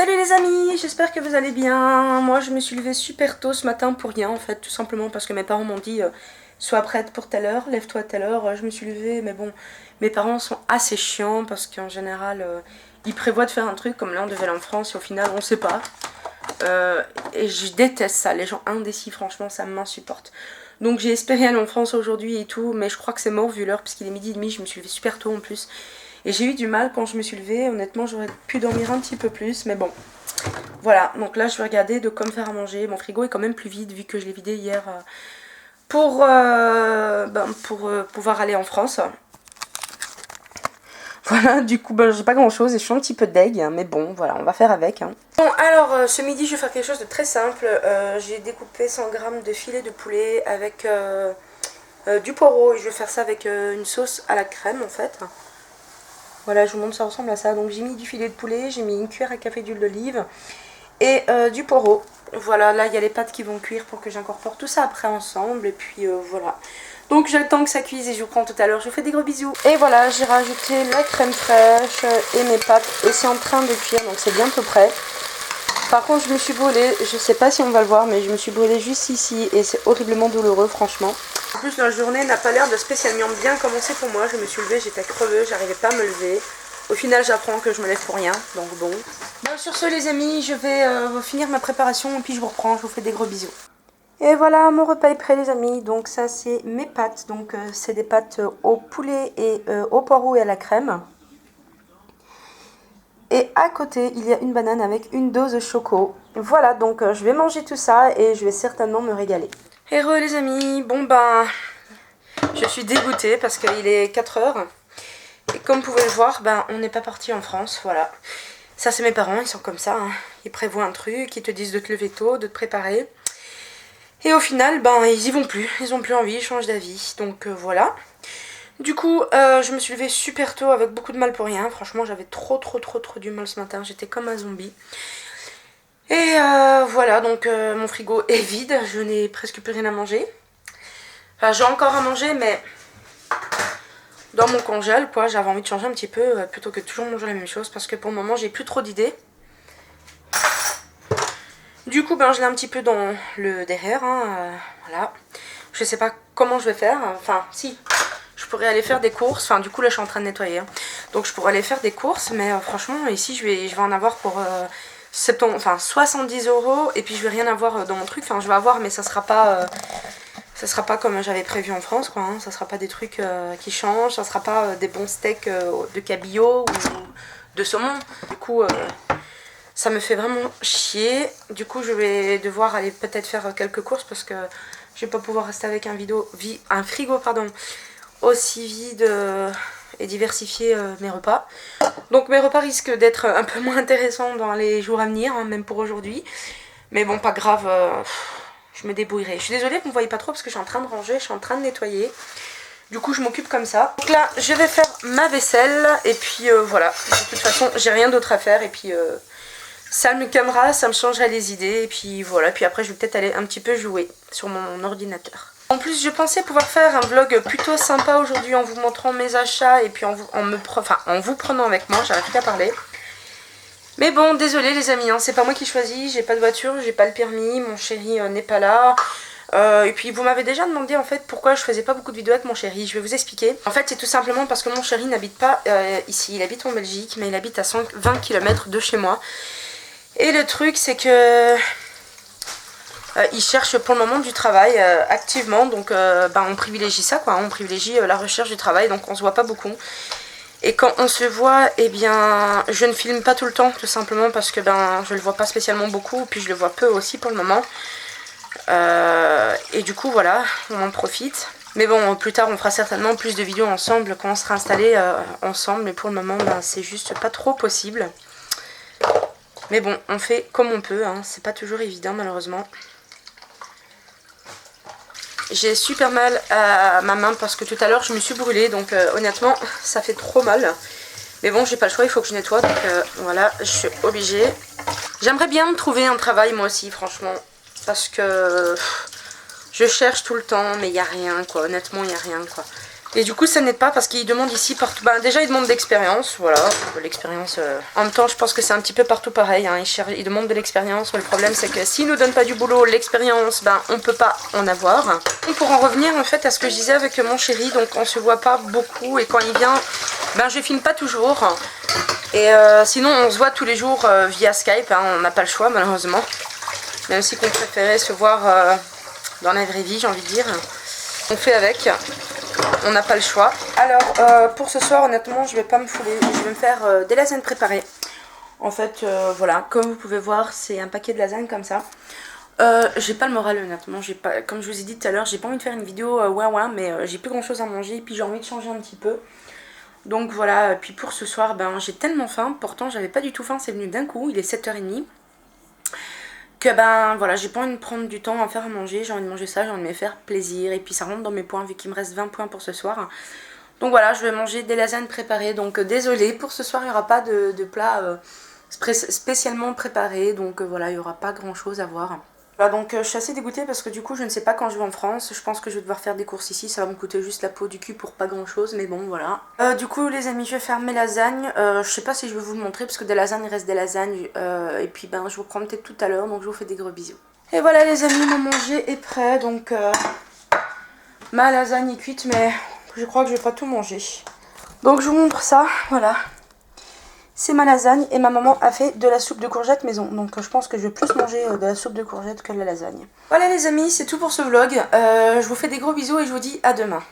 Salut les amis, j'espère que vous allez bien. Moi je me suis levée super tôt ce matin pour rien en fait, tout simplement parce que mes parents m'ont dit sois prête pour telle heure, lève-toi à telle heure. Je me suis levée, mais bon, mes parents sont assez chiants parce qu'en général ils prévoient de faire un truc comme là on devait aller en France et au final on sait pas. Et je déteste ça, les gens indécis, franchement ça m'insupporte. Donc j'ai espéré aller en France aujourd'hui et tout, mais je crois que c'est mort vu l'heure puisqu'il est 12h30, je me suis levée super tôt en plus. Et j'ai eu du mal quand je me suis levée, honnêtement j'aurais pu dormir un petit peu plus, mais bon. Voilà, donc là je vais regarder de quoi me faire à manger. Mon frigo est quand même plus vide vu que je l'ai vidé hier pour pouvoir aller en France. Voilà, du coup j'ai pas grand chose et je suis un petit peu deg, hein, mais bon voilà, on va faire avec. Hein. Bon alors ce midi je vais faire quelque chose de très simple. J'ai découpé 100 g de filet de poulet avec du poireau et je vais faire ça avec une sauce à la crème en fait. Voilà, je vous montre, ça ressemble à ça. Donc j'ai mis du filet de poulet, j'ai mis une cuillère à café d'huile d'olive et du poireau. Voilà, là il y a les pâtes qui vont cuire pour que j'incorpore tout ça après ensemble. Et puis voilà. Donc j'attends que ça cuise et je vous prends tout à l'heure. Je vous fais des gros bisous. Et voilà, j'ai rajouté la crème fraîche et mes pâtes. Et c'est en train de cuire, donc c'est bientôt prêt. Par contre je me suis brûlée, je sais pas si on va le voir, mais je me suis brûlée juste ici. Et c'est horriblement douloureux franchement. En plus la journée n'a pas l'air de spécialement bien commencer pour moi. Je me suis levée, j'étais creveuse, j'arrivais pas à me lever. Au final j'apprends que je me lève pour rien, donc bon. Bon sur ce les amis, je vais finir ma préparation et puis je vous reprends, je vous fais des gros bisous. Et voilà, mon repas est prêt les amis. Donc ça c'est mes pâtes, donc c'est des pâtes au poulet et au poireau et à la crème. Et à côté il y a une banane avec une dose de choco. Voilà, donc je vais manger tout ça et je vais certainement me régaler. Heureux les amis, bon ben, je suis dégoûtée parce qu'il est 4h. Et comme vous pouvez le voir, ben, on n'est pas parti en France, voilà. Ça c'est mes parents, ils sont comme ça, hein. Ils prévoient un truc, ils te disent de te lever tôt, de te préparer. Et au final, ben, ils y vont plus, ils ont plus envie, ils changent d'avis, donc voilà. Du coup, je me suis levée super tôt avec beaucoup de mal pour rien. Franchement, j'avais trop du mal ce matin, j'étais comme un zombie. Et voilà, donc mon frigo est vide, je n'ai presque plus rien à manger. Enfin, j'ai encore à manger, mais dans mon congèle, quoi, j'avais envie de changer un petit peu plutôt que de toujours manger la même chose parce que pour le moment, j'ai plus trop d'idées. Du coup, ben, je l'ai un petit peu dans le derrière, hein, voilà. Je sais pas comment je vais faire, enfin, si, je pourrais aller faire des courses, enfin, du coup, là, je suis en train de nettoyer, hein. Donc, je pourrais aller faire des courses, mais franchement, ici, je vais en avoir pour 70 € et puis je vais rien avoir dans mon truc, enfin, je vais avoir, mais ça sera pas comme j'avais prévu en France, quoi, hein. Ça sera pas des trucs qui changent, ça sera pas des bons steaks de cabillaud ou de saumon. Du coup, ça me fait vraiment chier. Du coup, je vais devoir aller peut-être faire quelques courses parce que je vais pas pouvoir rester avec un frigo aussi vide et diversifier mes repas. Donc mes repas risquent d'être un peu moins intéressants dans les jours à venir, hein, même pour aujourd'hui. Mais bon, pas grave. Je me débrouillerai. Je suis désolée que vous ne voyez pas trop parce que je suis en train de ranger, je suis en train de nettoyer. Du coup, je m'occupe comme ça. Donc là, je vais faire ma vaisselle. Et puis voilà. De toute façon, j'ai rien d'autre à faire. Et puis ça me calmera, ça me changera les idées. Et puis voilà. Puis après, je vais peut-être aller un petit peu jouer sur mon ordinateur. En plus, je pensais pouvoir faire un vlog plutôt sympa aujourd'hui en vous montrant mes achats. Et puis en vous prenant avec moi. J'arrive plus à parler. Mais bon, désolé les amis, hein, c'est pas moi qui choisis, j'ai pas de voiture, j'ai pas le permis, mon chéri n'est pas là. Et puis vous m'avez déjà demandé en fait pourquoi je faisais pas beaucoup de vidéos avec mon chéri, je vais vous expliquer. En fait c'est tout simplement parce que mon chéri n'habite pas ici, il habite en Belgique, mais il habite à 20 km de chez moi. Et le truc c'est que il cherche pour le moment du travail activement, donc on privilégie ça quoi, on privilégie la recherche du travail, donc on se voit pas beaucoup. Et quand on se voit, eh bien, je ne filme pas tout le temps, tout simplement parce que je le vois pas spécialement beaucoup, puis je le vois peu aussi pour le moment. Et du coup, voilà, on en profite. Mais bon, plus tard, on fera certainement plus de vidéos ensemble quand on sera installés ensemble. Mais pour le moment, c'est juste pas trop possible. Mais bon, on fait comme on peut, hein. C'est pas toujours évident, malheureusement. J'ai super mal à ma main parce que tout à l'heure je me suis brûlée, donc honnêtement ça fait trop mal. Mais bon, j'ai pas le choix, il faut que je nettoie, donc voilà, je suis obligée. J'aimerais bien me trouver un travail moi aussi franchement, parce que je cherche tout le temps mais il n'y a rien quoi, honnêtement il n'y a rien quoi. Et du coup ça n'aide pas parce qu'ils demandent ici partout, ben, déjà ils demandent de l'expérience, voilà, l'expérience, en même temps je pense que c'est un petit peu partout pareil, hein. Ils demandent de l'expérience, mais le problème c'est que s'ils nous donnent pas du boulot, l'expérience, ben on peut pas en avoir. Et pour en revenir en fait à ce que je disais avec mon chéri, donc on se voit pas beaucoup et quand il vient, ben je filme pas toujours. Et sinon on se voit tous les jours via Skype, hein. On n'a pas le choix malheureusement, même si qu'on préférait se voir dans la vraie vie, j'ai envie de dire. On fait avec. On n'a pas le choix. Alors pour ce soir honnêtement je vais pas me fouler. Je vais me faire des lasagnes préparées. En fait voilà, comme vous pouvez voir c'est un paquet de lasagnes comme ça. J'ai pas le moral honnêtement. Pas, comme je vous ai dit tout à l'heure, j'ai pas envie de faire une vidéo ouais mais j'ai plus grand chose à manger. Et puis j'ai envie de changer un petit peu. Donc voilà, puis pour ce soir ben, j'ai tellement faim. Pourtant j'avais pas du tout faim, c'est venu d'un coup. Il est 7h30. Que ben voilà, j'ai pas envie de prendre du temps à faire à manger, j'ai envie de manger ça, j'ai envie de me faire plaisir et puis ça rentre dans mes points vu qu'il me reste 20 points pour ce soir. Donc voilà, je vais manger des lasagnes préparées, donc désolée, pour ce soir il n'y aura pas de plat spécialement préparé, donc voilà, il n'y aura pas grand chose à voir. Voilà, donc je suis assez dégoûtée parce que du coup je ne sais pas quand je vais en France, je pense que je vais devoir faire des courses ici, ça va me coûter juste la peau du cul pour pas grand chose, mais bon voilà. Du coup les amis, je vais faire mes lasagnes, je sais pas si je vais vous le montrer parce que des lasagnes il reste des lasagnes, et puis ben je vous prends peut-être tout à l'heure, donc je vous fais des gros bisous. Et voilà les amis, mon manger est prêt, donc ma lasagne est cuite mais je crois que je vais pas tout manger. Donc je vous montre ça, voilà. C'est ma lasagne et ma maman a fait de la soupe de courgettes maison. Donc je pense que je vais plus manger de la soupe de courgettes que de la lasagne. Voilà les amis, c'est tout pour ce vlog. Je vous fais des gros bisous et je vous dis à demain.